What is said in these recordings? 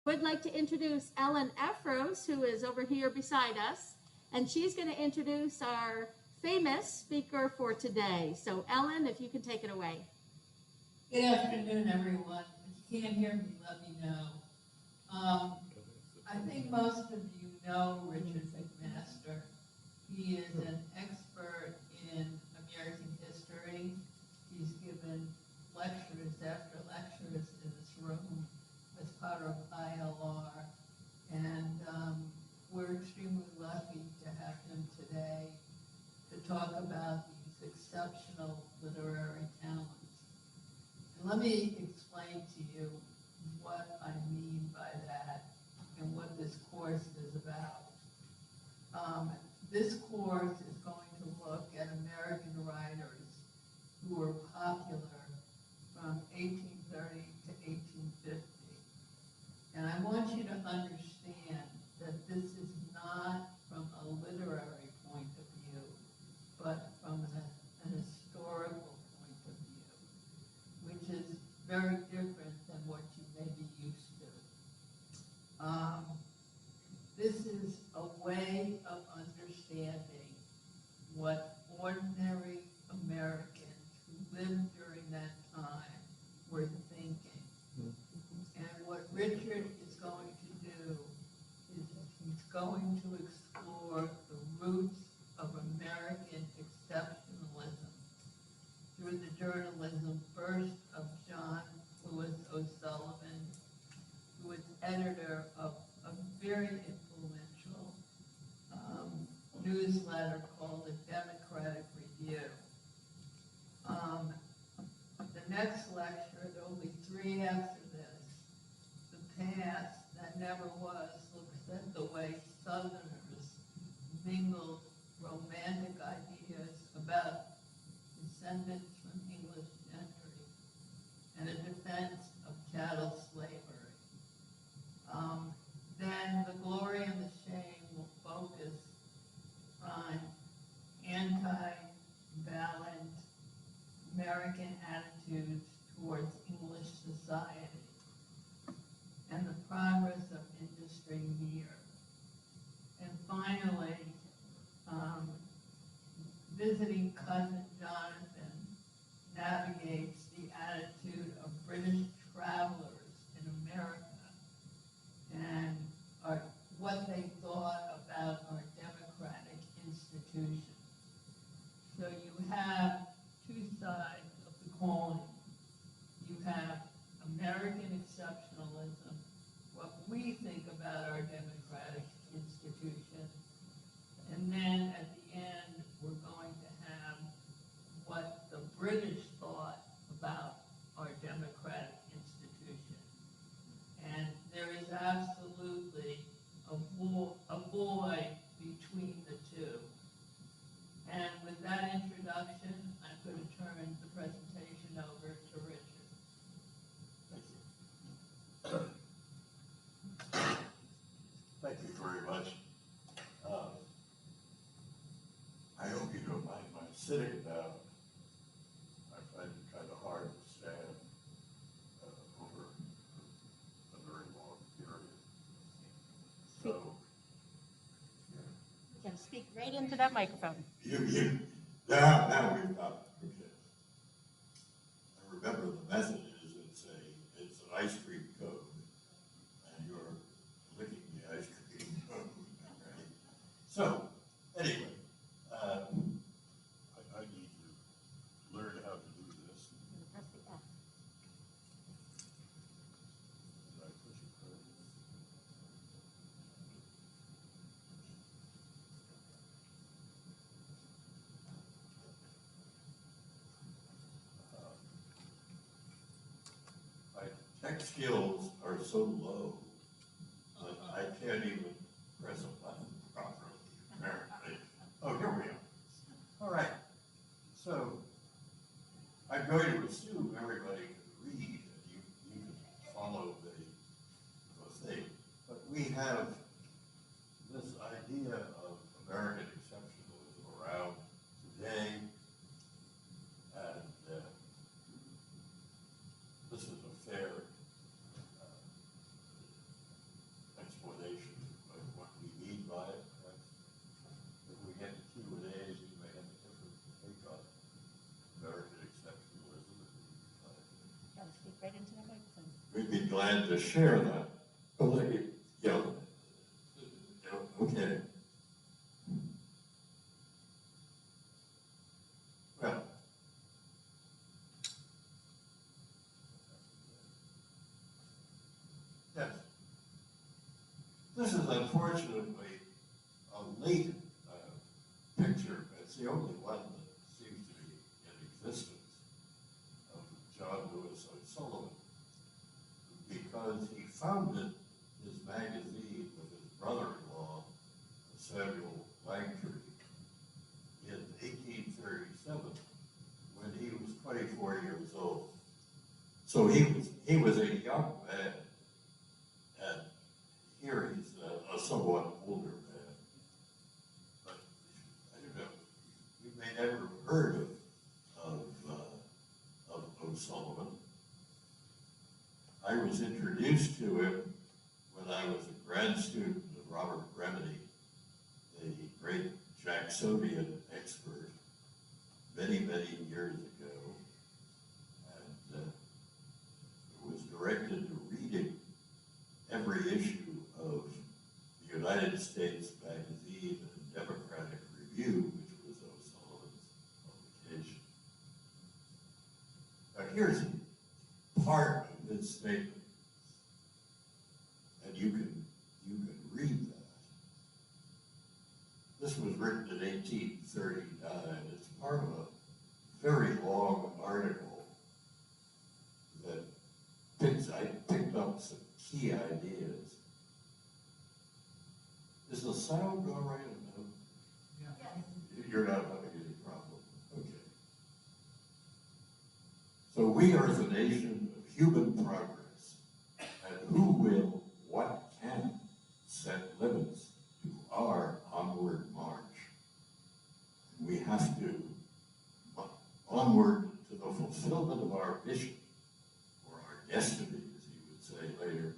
Would like to introduce Ellen Efros, who is over here beside us, and she's going to introduce our famous speaker for today. So Ellen, if you can take it away. Good afternoon, everyone. If you can't hear me, let me know. I think most of you know Richard MacMaster. He is an expert in American history. He's given lectures after lectures in this room as part of ILR, and we're extremely lucky to have him today to talk about these exceptional literary talents. And let me explain to you what I mean by that and what this course is about. This course is going to look at American writers who were popular from 1830 to 1850. And I want you to understand that this is not from a literary point of view, but from an historical point of view, which is very different than what you may be used to. This is a way of understanding what ordinary Americans who lived during that time were thinking. And what Richard is going to do is he's going to explore the roots of American exceptionalism through the journalism first of John Lewis O'Sullivan, who was editor of a very influential newsletter called the Democratic Review. The next lecture, there will be 3 after this. The past that never was looks at the way Southerners mingled romantic ideas about descendants from English gentry and a defense of chattel slavery. Then the glory and the shame will focus on anti-valent American attitudes towards English society and the progress of industry here. And finally, visiting cousin Jonathan navigates the attitude of British travelers in America and what they thought about our democratic institutions. So you have 2 sides of the coin. You have American exceptionalism, what we think about our democratic institutions, and then at the end we're going to have what the British thought about our democratic institutions. And there is absolutely a void between the two. And with that introduction, I'm going to turn the presentation over to Richard. Thank you. Thank you very much. I hope you don't mind my sitting down. I find it kind of hard to stand over a very long period. So, You can speak right into that microphone. now we've got it. Okay. I remember the method is it's an ice cream cone, and you're licking the ice cream cone, right? So, anyway, I need to learn how to do this. Press the F. Did I push it first? My tech skills are so low that I can't even press a button properly, apparently. Oh, here we are. All right. So I'm going to assume everybody can read and you can follow the thing. But we have this idea of American exceptionalism around today, and this is a fair right into the microphone. We'd be glad to share that. But like, okay. Well, yes. This is unfortunately a late picture. It's the only one that seems to be in existence of John Lewis O'Sullivan, because he founded his magazine with his brother-in-law, Samuel Langtry, in 1837, when he was 24 years old. So he was a young man, and here he's a somewhat older man. But I don't know, we may never have heard of O'Sullivan. I was introduced to him when I was a grad student of Robert Remedy, the great Jacksonian expert, many, many years ago, and was directed to reading every issue of the United States Magazine and Democratic Review, which was O'Sullivan's publication. Now here's part of his statement, and you can read that. This was written in 1839. It's part of a very long article that I picked up some key ideas. Is the sound all right? Yeah. You're not having any problem. Okay. So we are the nation of human progress, and who will, what can, set limits to our onward march. And we have to onward to the fulfillment of our mission, or our destiny, as he would say later,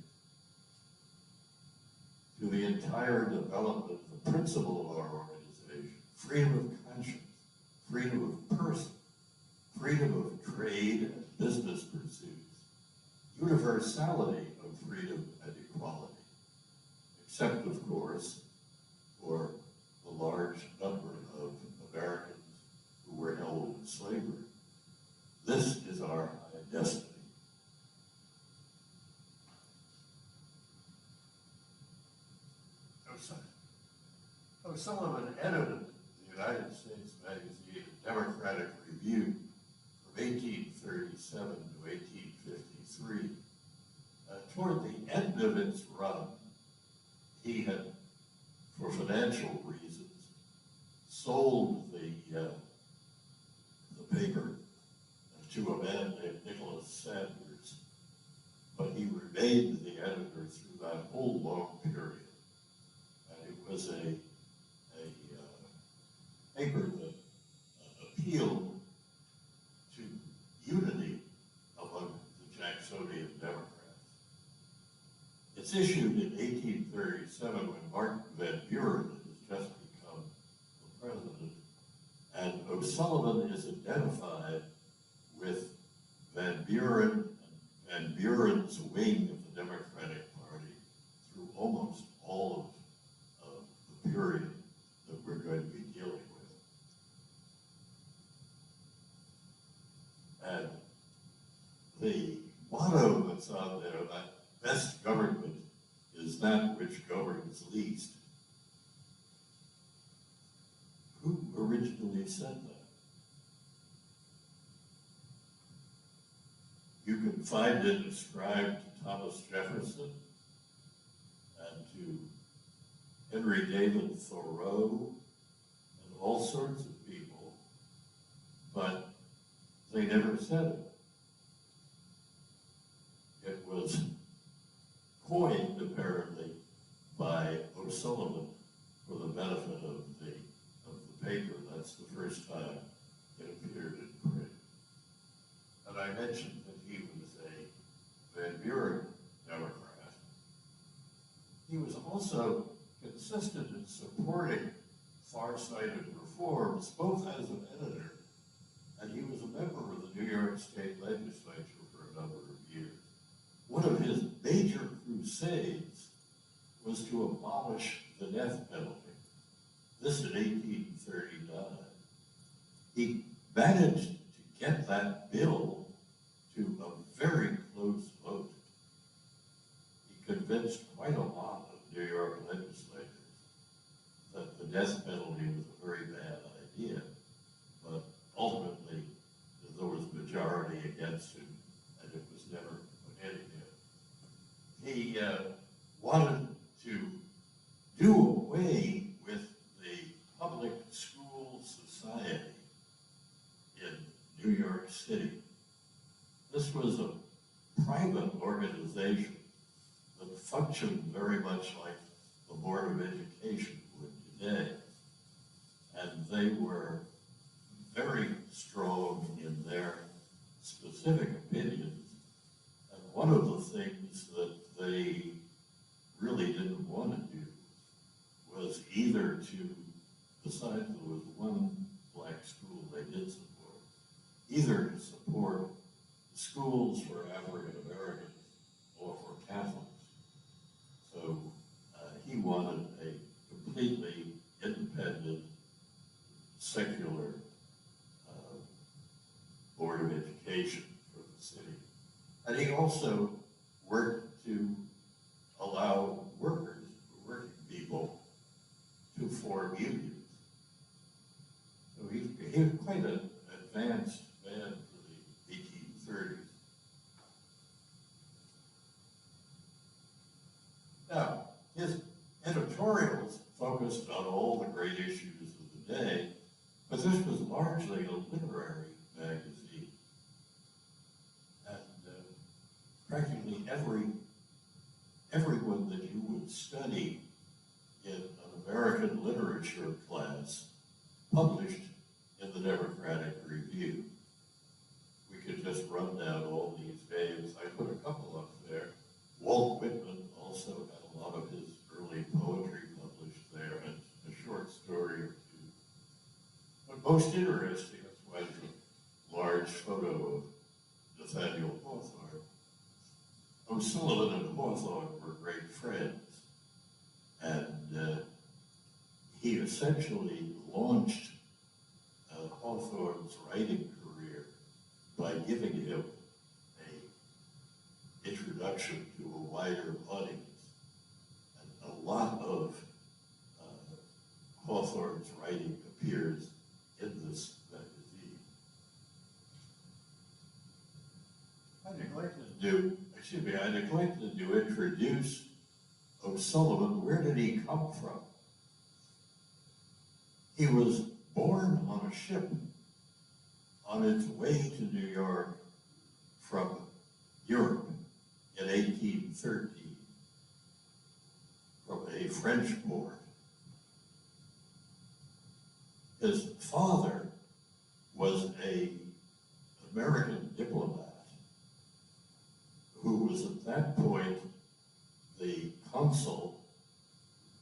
to the entire development of the principle of our organization: freedom of conscience, freedom of person, freedom of trade and business pursuits, universality of freedom and equality, except, of course, for the large number of Americans who were held in slavery. This is our high destiny. O'Sullivan edited the United States Magazine and Democratic Review from 1837 to 1853. Toward the end of its run, he had, for financial reasons, sold the paper to a man named Nicholas Sanders, but he remained the editor through that whole long period. And it was a paper that appealed to unity among the Jacksonian Democrats. It's issued in 1837 when Martin Van Buren has just become the president, and O'Sullivan is identified with Van Buren and Van Buren's wing of the Democratic Party through almost all of the period that we're going to be dealing with. And the motto that's on there, that best government is that which governs least. Who originally said that? You can find it ascribed to Thomas Jefferson and to Henry David Thoreau and all sorts of people, but they never said it. It was coined, apparently, by O'Sullivan for the benefit of the paper. That's the first time it appeared in print. And I mentioned that he was a Van Buren Democrat. He was also consistent in supporting far-sighted reforms, both as an editor, and he was a member of the New York State Legislature for a number of years. one of his major crusades was to abolish the death penalty. This in 1839. He managed to get that bill to a very close vote. He convinced quite a lot of New York legislators that the death penalty was a very bad idea, but ultimately there was a majority against him, and it was never put in here. He wanted to do away with the public school society in New York City. This was a private organization that functioned very much like the Board of Education would today. And they were very strong in their specific opinions. And one of the things that they really didn't want to do was either to, besides there was one black school they did support, either to support schools for African Americans or for Catholics. So he wanted a completely independent, secular Board of Education for the city. And he also worked to allow workers, working people, to form unions. So he was quite an advanced man for the 1830s. Now, his editorials focused on all the great issues of the day, but this was largely a literary magazine. And practically everyone that you would study in an American literature class published in the Democratic Review. We could just run down all these names. I put a couple up there. Walt Whitman also had a lot of his early poetry published there, and a short story or two. But most interesting, that's why there's a large photo of Nathaniel Hawthorne. O'Sullivan and Hawthorne were great friends, and he essentially launched Hawthorne's writing career by giving him an introduction to a wider audience. And a lot of Hawthorne's writing appears in this magazine. I neglected to introduce O'Sullivan. Where did he come from? He was born on a ship on its way to New York from Europe in 1813, from a French port. His father was an American diplomat who was at that point the consul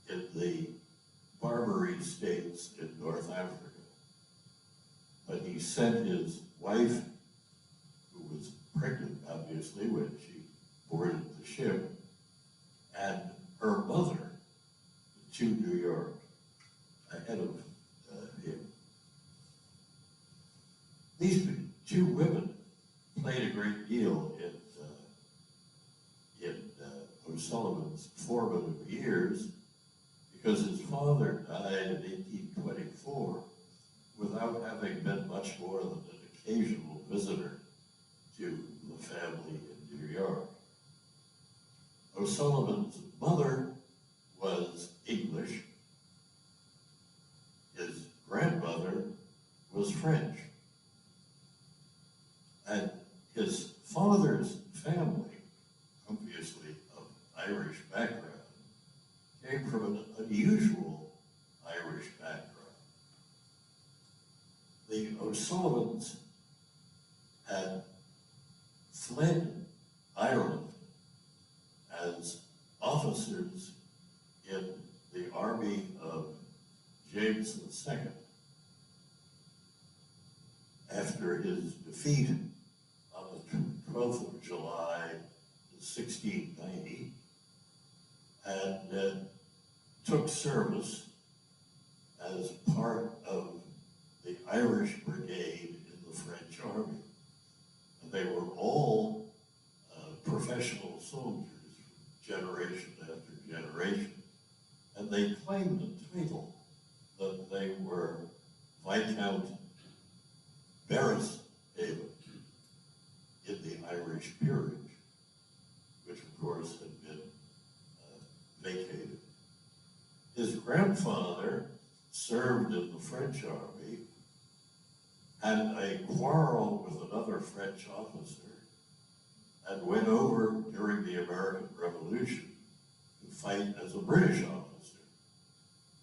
in the Barbary states in North Africa. But he sent his wife, who was pregnant, obviously, when she boarded the ship, and her mother to New York ahead of him. These two women played a great deal in O'Sullivan's formative years, because his father died in 1824 without having been much more than an occasional visitor to the family in New York. O'Sullivan's mother was English. His grandmother was French. And his father's family, obviously of Irish background, came from an unusual Irish background. The O'Sullivans had fled Ireland as officers in the army of James II after his defeat on the 12th of July, 1690 and took service as part of the Irish Brigade in the French Army. And they were all professional soldiers, generation after generation. And they claimed the title that they were Viscount Bereshaven in the Irish peerage, which of course had been vacated. His grandfather served in the French Army, had a quarrel with another French officer, and went over during the American Revolution to fight as a British officer.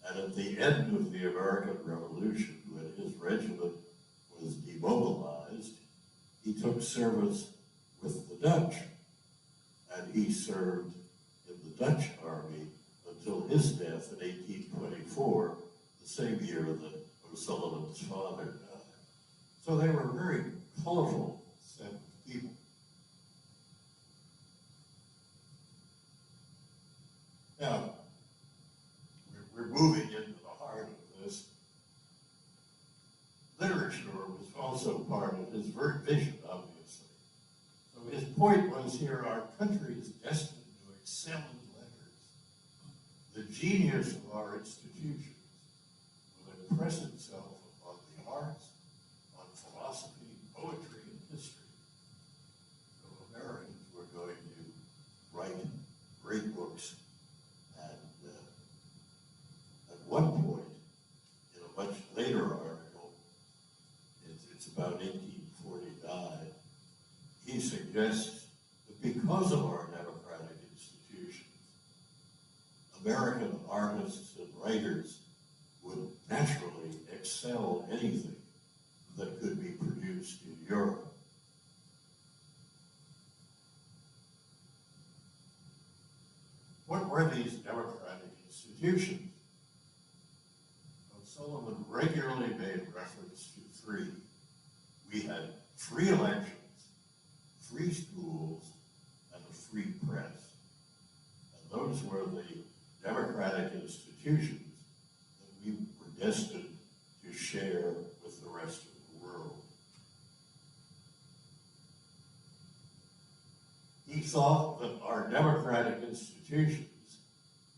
And at the end of the American Revolution, when his regiment was demobilized, he took service with the Dutch, and he served in the Dutch Army until his death in 1824, the same year that O'Sullivan's father died. So they were a very colorful set of people. Now, we're moving into the heart of this. Literature was also part of his vision, obviously. So his point was here, our country is destined to excel in letters. The genius of our institutions will impress itself upon the arts, on philosophy, poetry, and history. So Americans were going to write great books. And at one point, in a much later article, it's about 1849, he suggests that because of our democratic institutions, American artists and writers would naturally excel anything that could be produced in Europe. What were these democratic institutions? O'Sullivan regularly made reference to three. We had free elections, free schools, and a free press. And those were the democratic institutions that we were destined to share with the rest of the world. He thought that our democratic institutions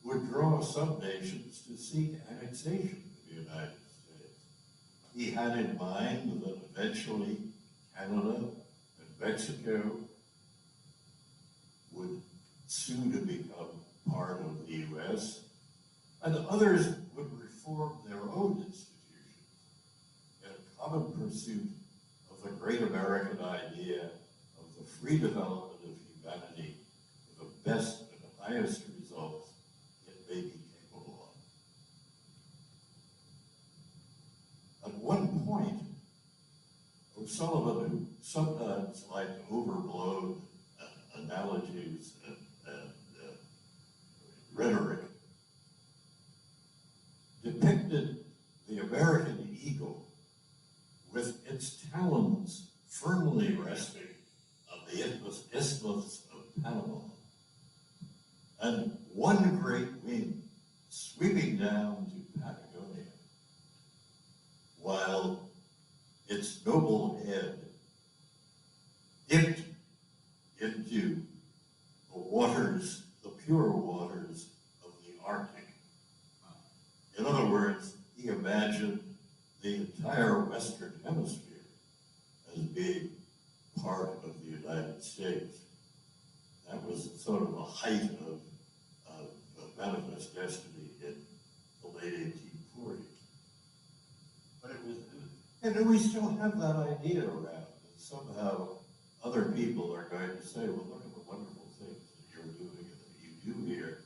would draw some nations to seek annexation of the United States. He had in mind that eventually Canada and Mexico would soon to become part of the U.S., and others would reform their own institutions in a common pursuit of the great American idea of the free development of humanity for the best and highest results it may be capable of. At one point, O'Sullivan, who sometimes liked overblown analogies and rhetoric, depicted the American eagle with its talons firmly resting on the isthmus of Panama, and one great wing sweeping down to Patagonia, while its noble head dipped into the waters, the pure waters of the Arctic. In other words, he imagined the entire Western Hemisphere as being part of the United States. That was sort of the height of Manifest Destiny in the late 1840s. But it was, and we still have that idea around, that somehow other people are going to say, well, look at the wonderful things that you're doing and that you do here,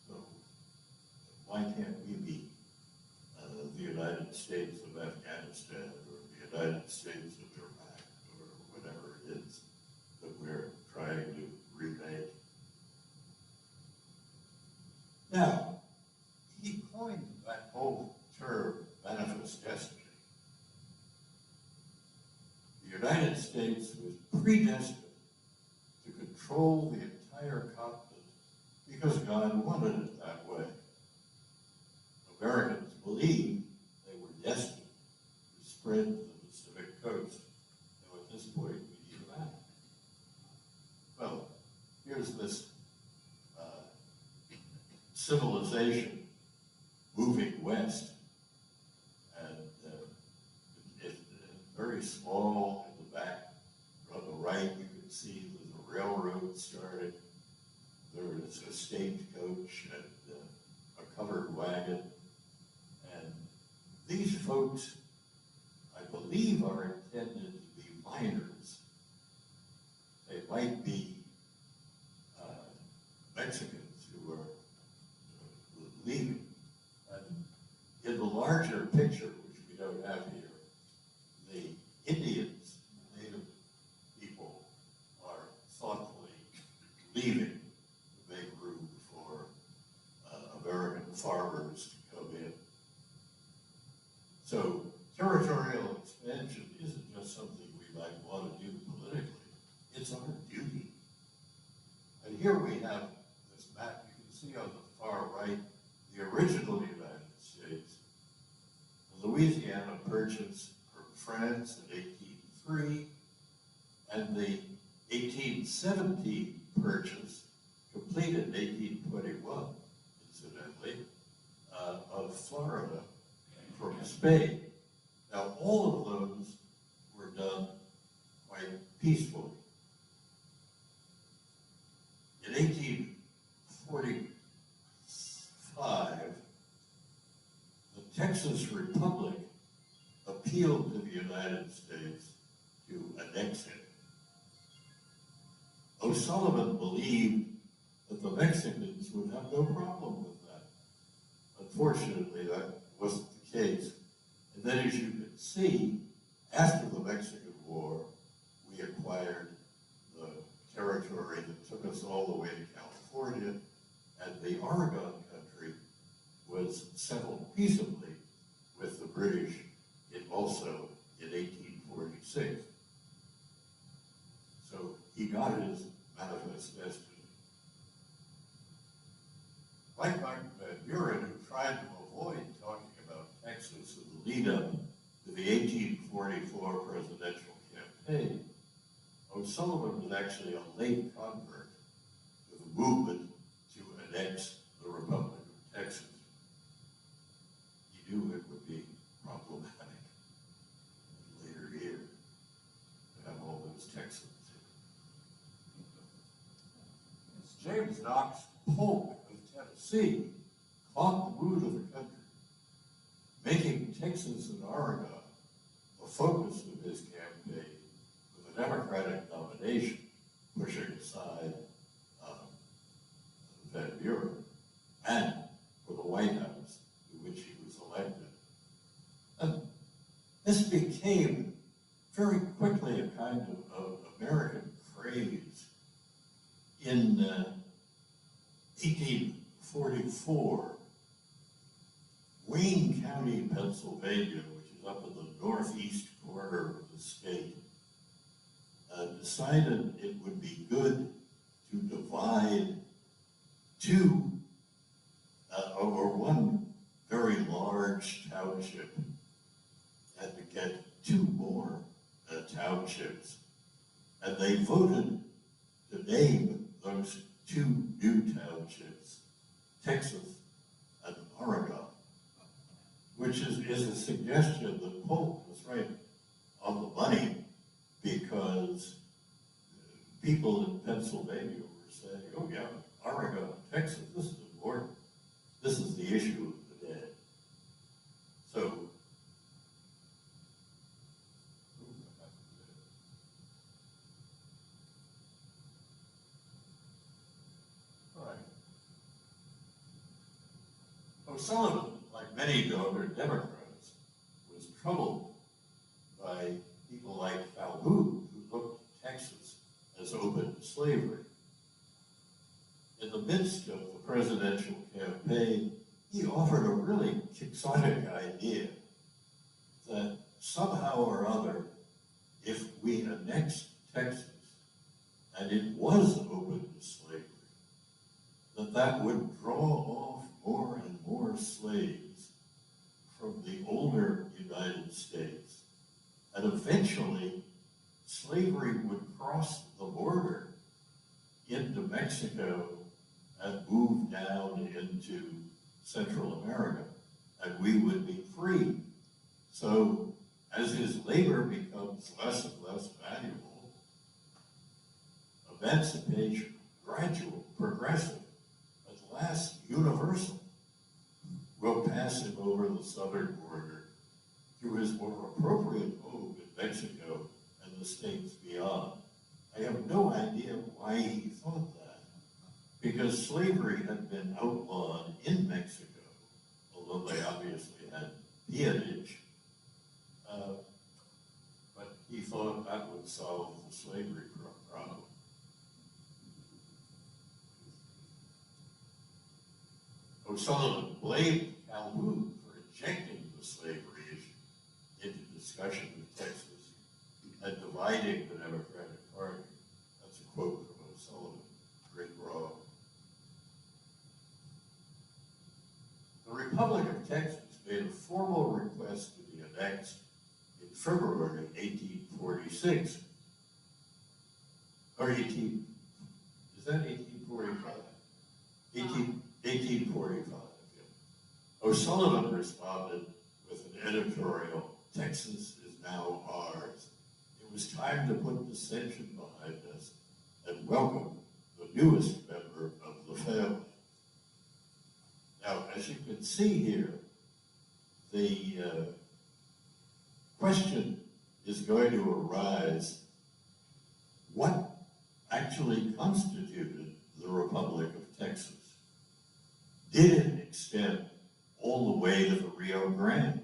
so why can't we be the United States of Afghanistan or the United States of Iraq or whatever it is that we're trying to remake? Now, he coined that whole term, manifest destiny. The United States was predestined to control the entire continent because God wanted it that way. Americans believed they were destined to spread to the Pacific coast. Now at this point, we need that. Well, here's this civilization moving west, and it's very small in the back. On the right, you can see there's a railroad started. There is a stagecoach and a covered wagon. And these folks, I believe, are intended to be miners. They might be Mexicans who are leaving. And in the larger picture, which we don't have here, the Indians, native people, are thoughtfully leaving to make room for American farmers to come in. So territorial expansion isn't just something we might want to do politically, it's our duty. And here we have this map. You can see on the far right the original United States. The Louisiana Purchase from France in 1803, and the 1817 purchase, completed in 1821, incidentally, of Florida from Spain. Now, all of those were done quite peacefully. In 1845, the Texas Republic appealed to the United States to annex it. O'Sullivan believed that the Mexicans would have no problem with that. Unfortunately, that wasn't the case. And then, as you can see, after the Mexican War, we acquired the territory that took us all the way to California, and the Oregon country was settled peaceably with the British also in 1846. So he got his manifest destiny. Like Van Buren, who tried to avoid talking about Texas in the lead-up to the 1844 presidential campaign, O'Sullivan was actually a late convert to the movement to annex the Republic of Texas. He knew it would be problematic later here to have all those Texans here. James Knox Polk of Tennessee caught the mood of the country, making Texas and Oregon the focus of his campaign with a Democratic nomination, pushing aside Van Buren, and for the White House, to which he was elected. And this became very quickly a kind of American craze. In 1844, Wayne County, Pennsylvania, which is up in the northeast corner of the state, decided it would be good to divide one very large township and to get two more townships. And they voted to name those two new townships, Texas and Oregon, which is a suggestion that Polk was right on the money, because people in Pennsylvania were saying, oh yeah, Oregon, Texas, this is important. This is the issue of the day. So, all right. O'Sullivan, like many Northern Democrats, was troubled by people like Calhoun, who looked at Texas as open to slavery. In the midst of the presidential campaign, he offered a really quixotic idea that somehow or other, if we annexed Texas, and it was open to slavery, And eventually, slavery would cross the border into Mexico and move down into Central America, and we would be free. So as his labor becomes less and less valuable, emancipation, gradual, progressive, at last universal, will pass him over the southern border to his more appropriate home in Mexico and the states beyond. I have no idea why he thought that, because slavery had been outlawed in Mexico, although they obviously had peonage, but he thought that would solve the slavery problem. O'Sullivan blamed Calhoun for injecting the slavery issue into discussion with Texas and dividing the Democratic Party. That's a quote from O'Sullivan, great wrong. The Republic of Texas made a formal request to be annexed in February 1846. Or 18, is that 1845? 1845, yeah. O'Sullivan responded with an editorial, "Texas is now ours. It was time to put dissension behind us and welcome the newest member of the family." Now, as you can see here, the question is going to arise, what actually constituted the Republic of Texas? Did it extend all the way to the Rio Grande?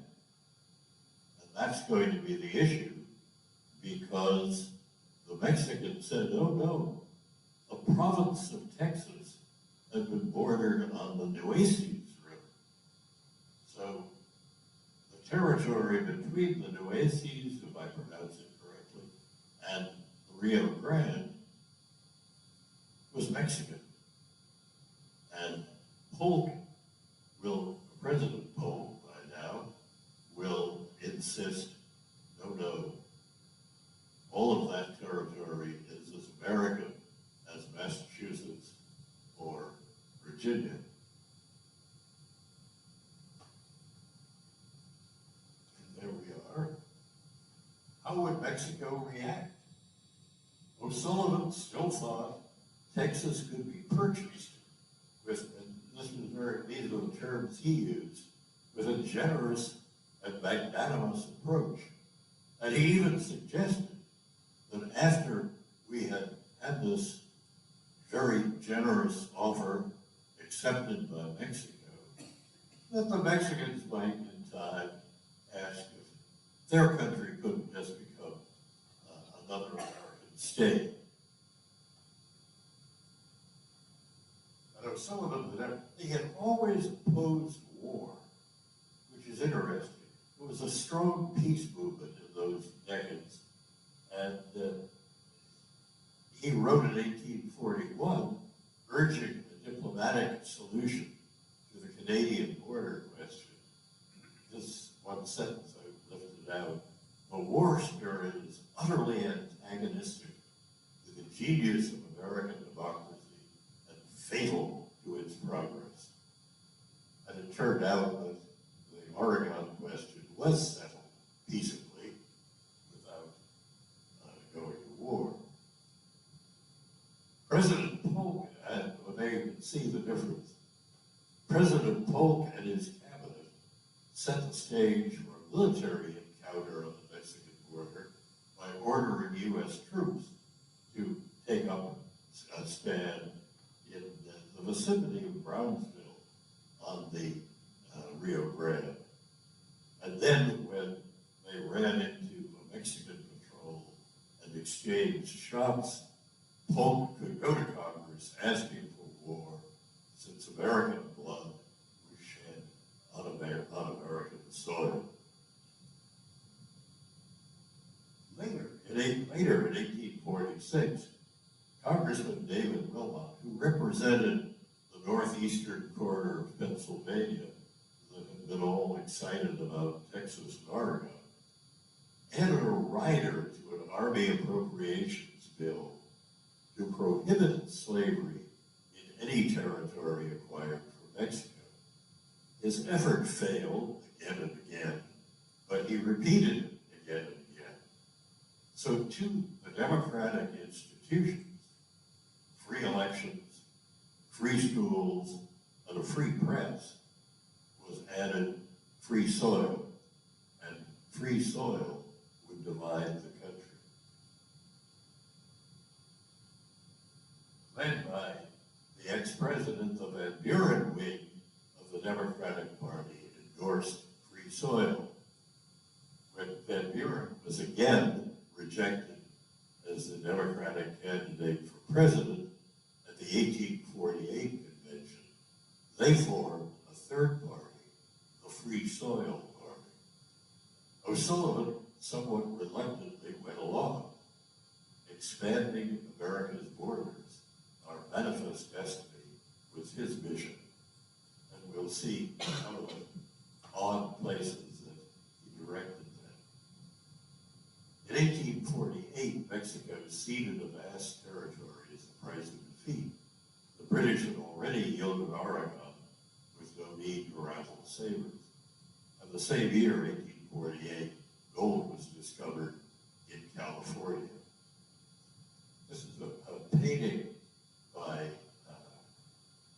And that's going to be the issue, because the Mexicans said, oh no, the province of Texas had been bordered on the Nueces River. So the territory between the Nueces, if I pronounce it correctly, and the Rio Grande was Mexican. And President Polk by now will insist, no, all of that territory is as American as Massachusetts or Virginia. And there we are. How would Mexico react? O'Sullivan still thought Texas could be purchased with, and these are the terms he used, with a generous and magnanimous approach. And he even suggested that after we had had this very generous offer accepted by Mexico, that the Mexicans might in time ask if their country couldn't just become another American state. And O'Sullivan, he had always opposed war, which is interesting. It was a strong peace movement in those decades. And he wrote in 1841, urging a diplomatic solution to the Canadian border question. This one sentence I lifted out: the war spirit is utterly antagonistic to the genius of American democracy and fatal to its progress. And it turned out that the Oregon question was settled peaceably without going to war. President Polk, and there you can see the difference. President Polk and his cabinet set the stage for a military encounter on the Mexican border by ordering U.S. troops to take up a stand in the vicinity of Brownsville on the Rio Grande. And then when they ran into a Mexican patrol and exchanged shots, Polk could go to Congress asking for war, since American blood was shed on American soil. Later in 1846, Congressman David Wilmot, who represented the northeastern corner of Pennsylvania, that had been all excited about Texas and Oregon, added a rider to an Army appropriations bill to prohibit slavery in any territory acquired from Mexico. His effort failed again and again, but he repeated it again and again. So to the democratic institutions, free elections, free schools, and a free press was added free soil, and free soil would divide the country. Led by the ex-president, the Van Buren wing of the Democratic Party endorsed free soil, when Van Buren was again rejected as the Democratic candidate for president at the 1848 convention. They formed a third party, the Free Soil Party. O'Sullivan somewhat reluctantly went along. Expanding America's borders, our manifest destiny, was his mission. And we'll see some of the odd places that he directed that. In 1848, Mexico ceded a vast territory as the price of defeat. The British had already yielded Oregon with no need to rattle sabers. And the same year, 1848, gold was discovered in California. This is a painting by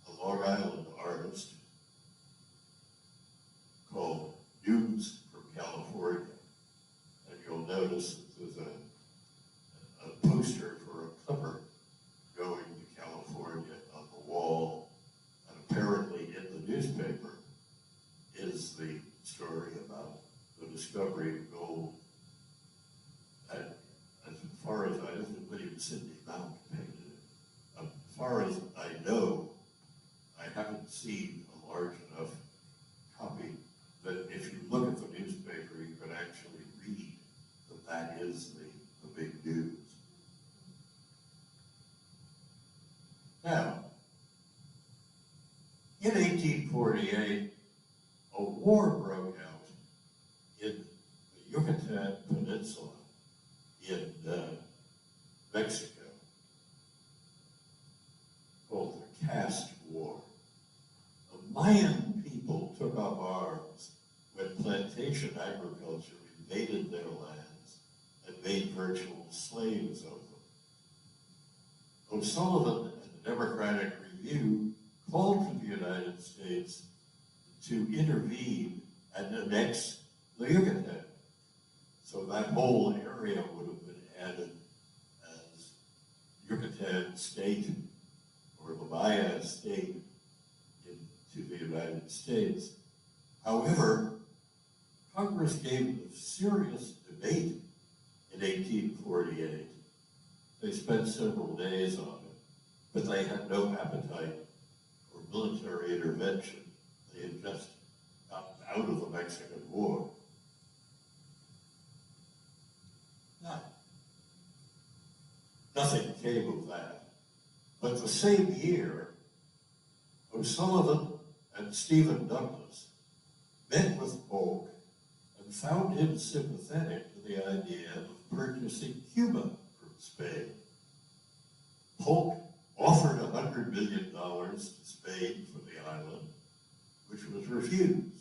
a Long Island artist called News from California. And you'll notice that there's a poster for a clipper going to California on the wall, and apparently in the newspaper is the story about the discovery of gold. And as far as I don't believe Sidney Mount painted it. As far as I know, I haven't seen a large enough copy that if you look at the newspaper, you can actually read that that is the big news. Now, in 1848, a war broke out in the Yucatan Peninsula in Mexico, called the Caste War. The Mayan people took up arms when plantation agriculture invaded their lands and made virtual slaves of them. O'Sullivan and the Democratic Review called for the United States to intervene and annex the Yucatan. So that whole area would have been added as Yucatan State or the Maya State into the United States. However, Congress gave a serious debate in 1848. They spent several days on it, but they had no appetite for military intervention. They had just gotten out of the Mexican War. Nothing came of that. But the same year, O'Sullivan and Stephen Douglas met with Polk and found him sympathetic to the idea of purchasing Cuba from Spain. Polk offered $100 million to Spain for the island, which was refused.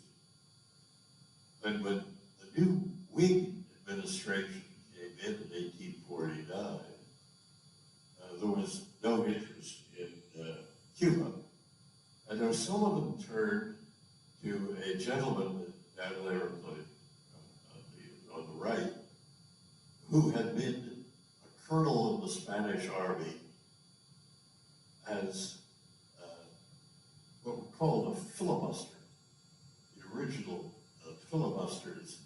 Then when the new Whig administration came in 1849, there was no interest in Cuba. And O'Sullivan turned to a gentleman down there on the right, who had been a colonel in the Spanish Army as what we call a filibuster. The original filibusters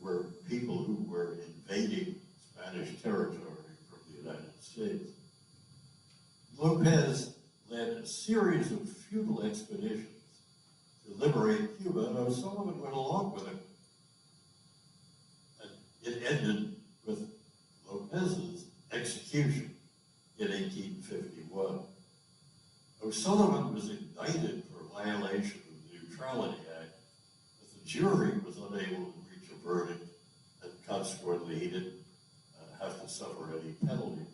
were people who were invading Spanish territory from the United States. Lopez led a series of futile expeditions to liberate Cuba, and O'Sullivan went along with it. And it ended with Lopez's execution in 1851. O'Sullivan was indicted for violation of the Neutrality Act, but the jury was unable to reach a verdict and consequently Fortunately, he didn't have to suffer any penalty.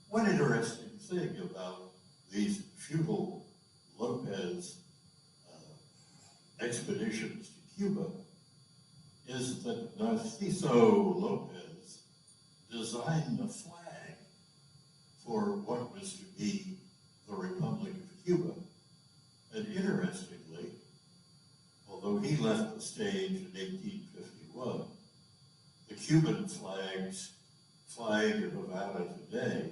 One interesting thing about these feudal Lopez expeditions to Cuba is that Narciso Lopez designed a flag for what was to be the Republic of Cuba. And interestingly, although he left the stage in 1851, the Cuban flag in Havana today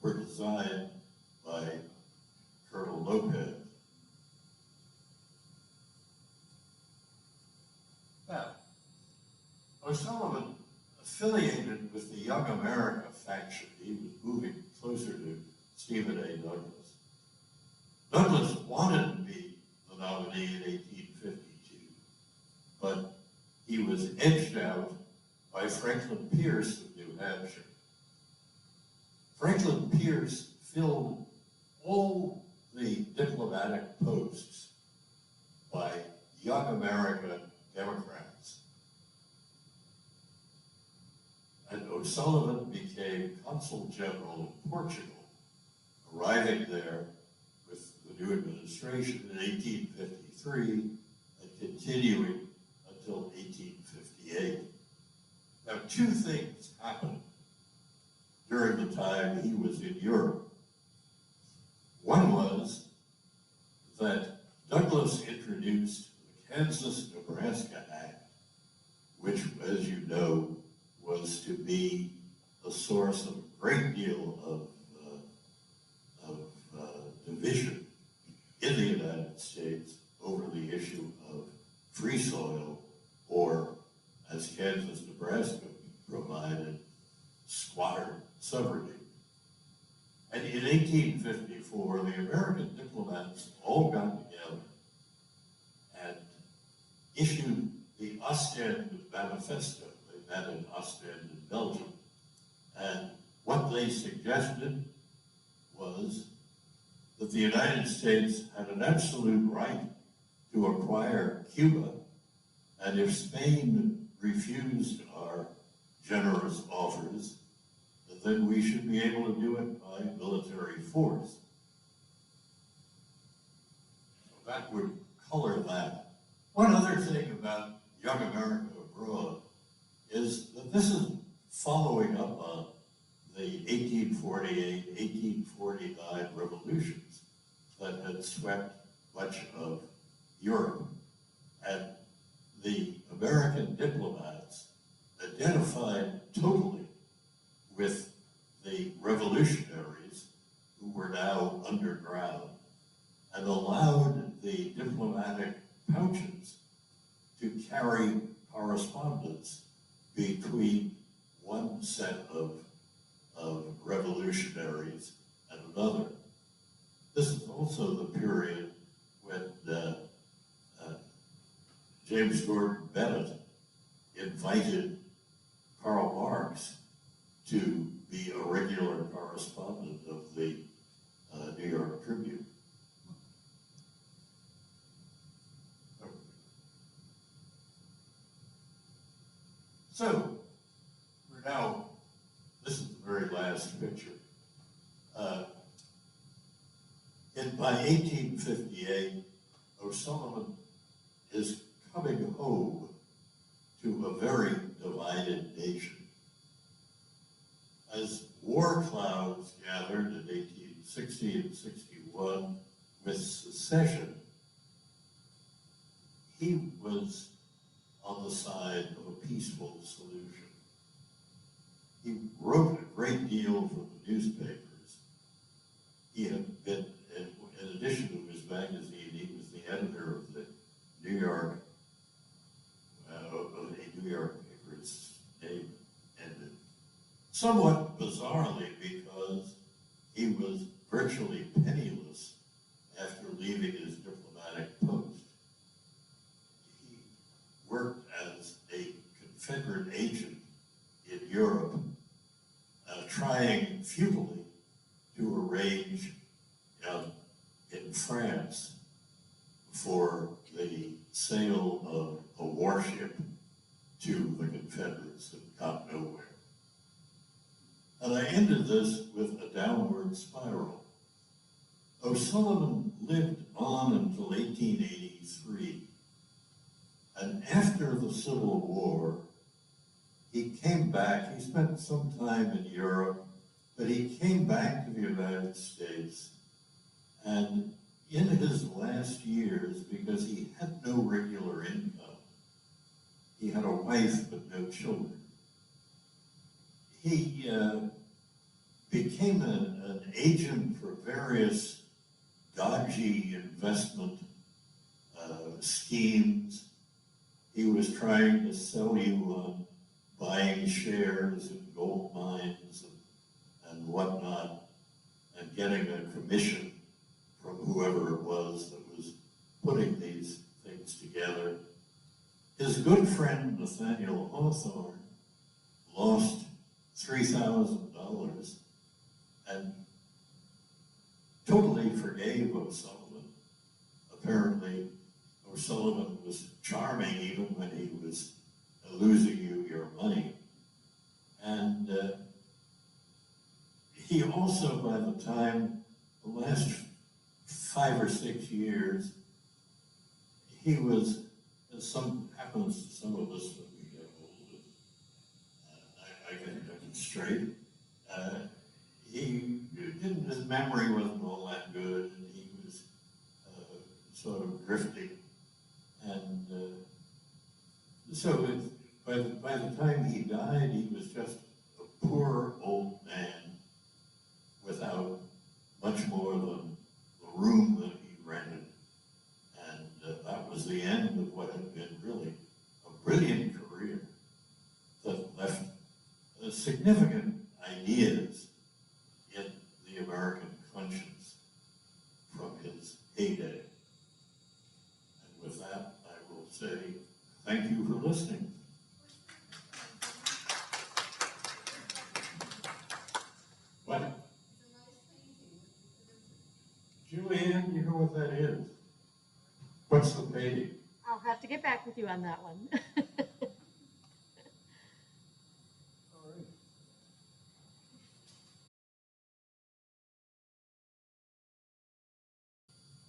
were designed by Colonel Lopez. Now, O'Sullivan, affiliated with the Young America faction, he was moving closer to Stephen A. Douglas. Douglas wanted to be the nominee in 1852, but he was edged out by Franklin Pierce of New Hampshire. Franklin Pierce filled all the diplomatic posts by Young America Democrats. And O'Sullivan became Consul General in Portugal, arriving there with the new administration in 1853 and continuing until 1858. Now, two things happened during the time he was in Europe. One was that Douglas introduced the Kansas-Nebraska Act, which, as you know, was to be the source of a great deal of division in the United States over the issue of free soil, or, as Kansas-Nebraska provided, squatter sovereignty. And in 1854, the American diplomats all got together and issued the Ostend Manifesto. They met in Ostend in Belgium. And what they suggested was that the United States had an absolute right to acquire Cuba, and if Spain refused our generous offers, then we should be able to do it by military force. So that would color that. One other thing about Young America Abroad is that this is following up on the 1848, 1849 revolutions that had swept much of Europe. And the American diplomats identified totally with the revolutionaries who were now underground and allowed the diplomatic pouches to carry correspondence between one set of revolutionaries and another. This is also the period when James Gordon Bennett invited Karl Marx to be a regular correspondent of the New York Tribune. So, we're now, this is the very last picture. By 1858, O'Sullivan is coming home to a very divided nation. As war clouds gathered in 1860 and 61 with secession, he was on the side of a peaceful solution. He wrote a great deal for the newspapers. He had been, in addition to his magazine, he was the editor of the New York, of a New York paper. Its name ended. Somewhat bizarrely, because he was virtually penniless after leaving his diplomatic post. He worked as a Confederate agent in Europe, trying futilely to arrange in France for the sale of a warship to the Confederates in And I ended this with a downward spiral. O'Sullivan lived on until 1883. And after the Civil War, he came back. He spent some time in Europe, but he came back to the United States. And in his last years, because he had no regular income, he had a wife but no children, he became an agent for various dodgy investment schemes. He was trying to sell you on buying shares in gold mines and whatnot, and getting a commission from whoever it was that was putting these things together. His good friend Nathaniel Hawthorne lost $3,000 and totally forgave O'Sullivan. Apparently, O'Sullivan was charming even when he was losing you your money. And he also, by the time, the last 5 or 6 years, he was, as some happens to some of us when we get old, I get it straight, his memory wasn't all that good, and he was sort of drifting. And so by the time he died, he was just a poor old man without much more than the room that he rented. And that was the end of what had been really a brilliant career that left significant ideas in the American conscience from his heyday. And with that, I will say thank you for listening. What? Julianne, you know what that is? What's the painting? I'll have to get back with you on that one.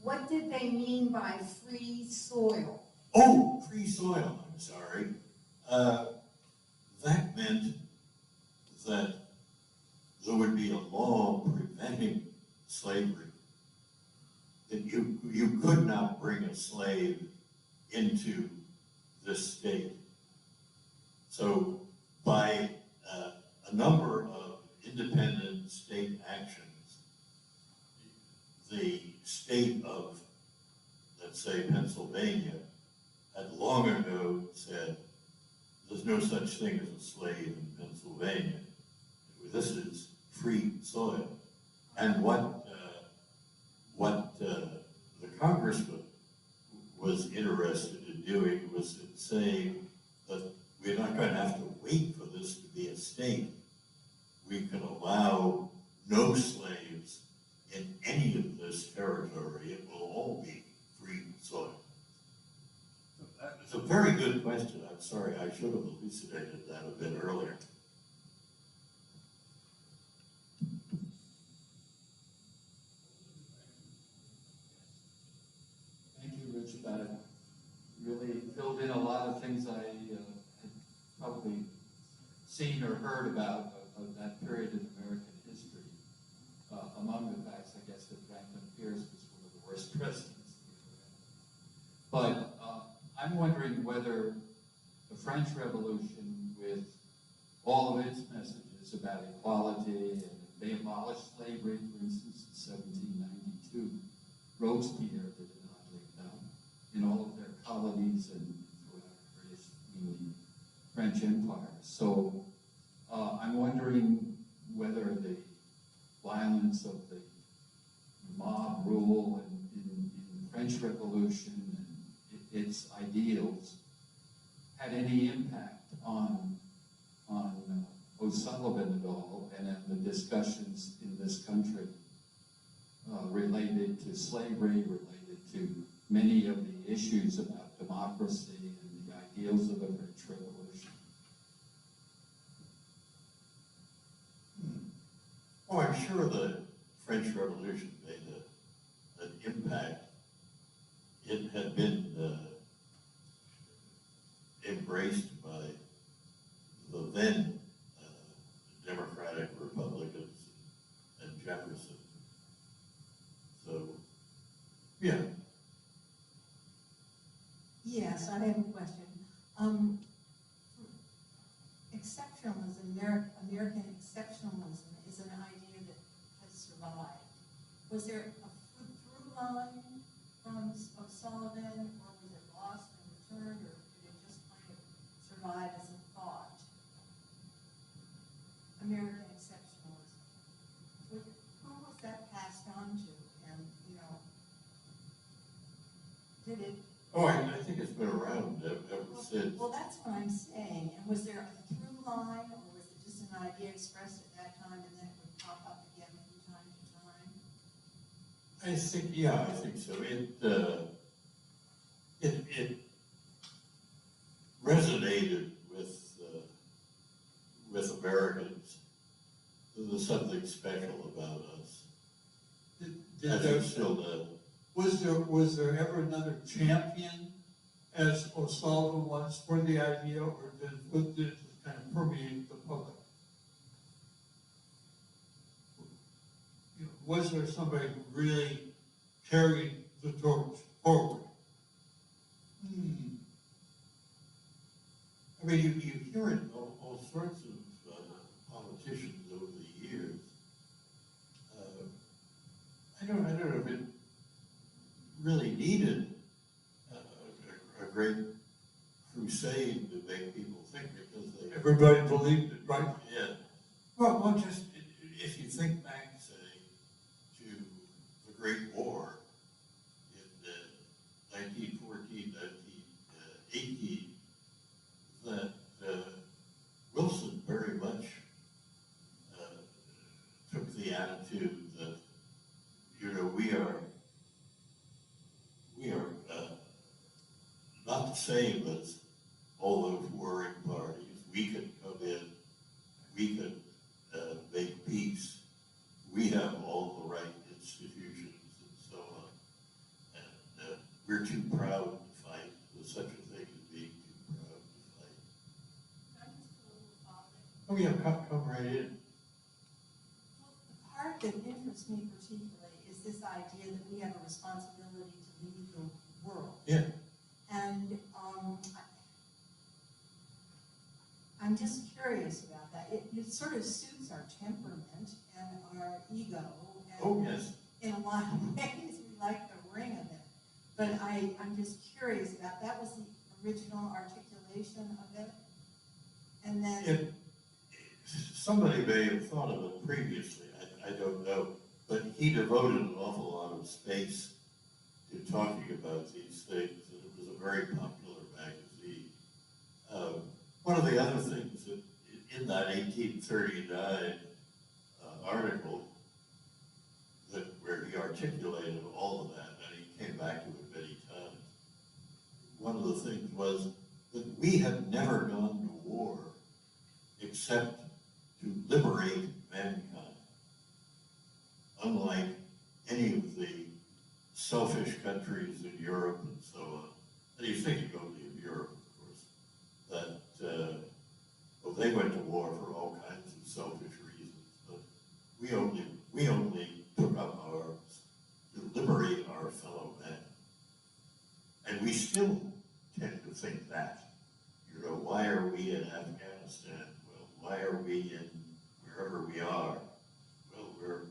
What did they mean by free soil? Oh, free soil, I'm sorry. That meant that there would be a law preventing slavery. That you could not bring a slave into this state. So by a number of independent state actions, the state of, let's say, Pennsylvania, had long ago said, there's no such thing as a slave in Pennsylvania. This is free soil. And what the congressman was interested in doing was in saying that we're not going to have to wait for this to be a state. We can allow no slaves in any of this territory. It will all be free soil. It's a very good question. I'm sorry, I should have elucidated that a bit earlier. Thank you, Rich. That really filled in a lot of things I had probably seen or heard about of that period in American history. Among the facts, I guess, that Franklin Pierce was one of the worst presidents we ever had. But I'm wondering whether the French Revolution, with all of its messages about equality, and they abolished slavery, for instance, in 1792. Robespierre did it, oddly enough, in all of their colonies and throughout various in the French Empire. So I'm wondering whether the violence of the mob rule in the French Revolution and its ideals had any impact on O'Sullivan at all, and in the discussions in this country related to slavery, related to many of the issues about democracy and the ideals of the French Revolution. sure the French Revolution made an impact. It had been embraced by the then Democratic Republicans and Jefferson. So, yeah. Yes, I have a question. Exceptionalism, American exceptionalism is an idea that has survived. Was there a through line of Sullivan, or was it lost and returned, or did it just kind of survive as a thought? American exceptionalism. Who was that passed on to? And, you know, did it? Oh, I think it's been around ever since. Well, that's what I'm saying. And was there a through line, or was it just an idea expressed at that time and then it would pop up again from time to time? I think so. It resonated with Americans. There was something special about us. As it still does. Was there ever another champion, as O'Sullivan was, for the idea, or did it kind of permeate the public? Was there somebody who really carried the torch forward? I mean, you hear it in all sorts of politicians over the years. I don't know if it really needed a great crusade to make people think, because Everybody believed it, right? Yeah. Well, just if you think back, say, to the Great War in 1914, 1918, that Wilson very much took the attitude that, you know, we are not the same as all those warring parties. We can come in, we can make peace. We have all the right institutions and so on. And we're too proud to fight. There's such a thing as being too proud to fight. Oh yeah, come right in. Well, the part that interests me particularly is this idea that we have a responsibility to lead the world. Yeah. And I'm just curious about that. It sort of suits our temperament and our ego. And Oh yes. in a lot of ways, we like the ring of it. But I'm just curious about that. Was the original articulation of it? And then Somebody may have thought of it previously, I don't know, but he devoted an awful lot of space to talking about these things, and it was a very popular magazine. One of the other things that in that 1839 article, where he articulated all of that, and he came back to it many times, one of the things was that we had never gone to war except to liberate mankind. Unlike any of the selfish countries in Europe and so on, and he's thinking only of Europe, of course, that well, they went to war for all kinds of selfish reasons, but we only took up arms to liberate our fellow men. And we still tend to think that. You know, why are we in Afghanistan? Well, why are we in wherever we are? Well, we're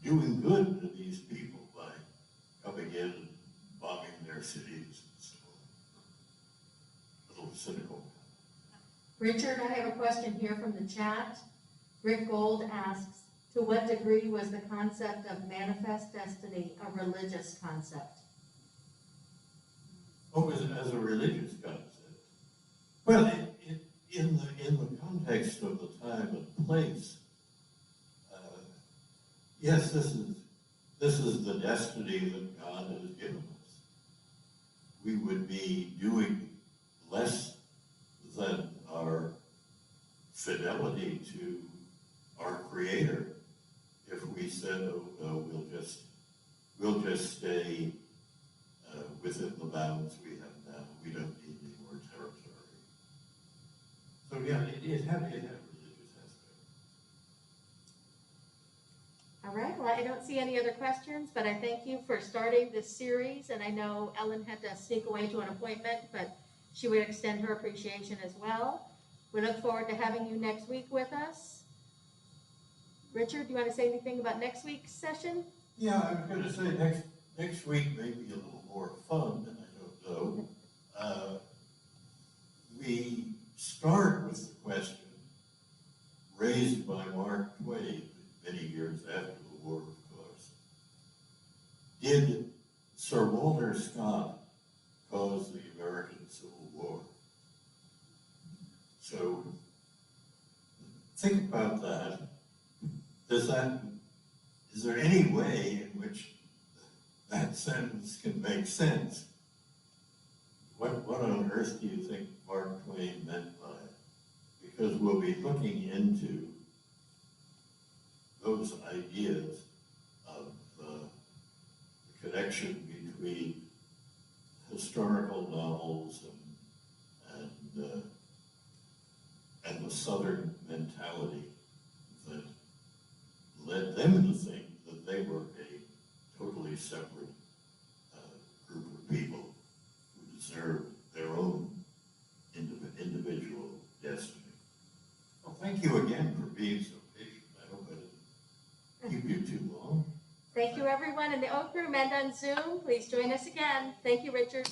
doing good to these people by coming in and bombing their cities and so on. A little cynical. Richard, I have a question here from the chat. Rick Gold asks, to what degree was the concept of manifest destiny a religious concept? Oh, as a religious concept? Well, in the context of the time and place, yes, this is the destiny that God has given us. We would be doing less than our fidelity to our Creator if we said, oh, no, we'll just stay within the bounds we have now. We don't need any more territory. So yeah, it had religious aspect. All right, well, I don't see any other questions, but I thank you for starting this series, and I know Ellen had to sneak away to an appointment, but she would extend her appreciation as well. We look forward to having you next week with us. Richard, do you want to say anything about next week's session? Yeah, I was going to say next week may be a little more fun, and I don't know. We start with the question raised by Mark Twain many years after the war, of course. Did Sir Walter Scott cause the American Civil War? So think about that. Is there any way in which that sentence can make sense? What on earth do you think Mark Twain meant by it? Because we'll be looking into those ideas of the connection between historical novels and the Southern mentality that led them to think that they were a totally separate group of people who deserved their own individual destiny. Well, thank you again for being so patient. I hope I didn't keep you too long. Thank you, everyone in the Oak Room and on Zoom. Please join us again. Thank you, Richard.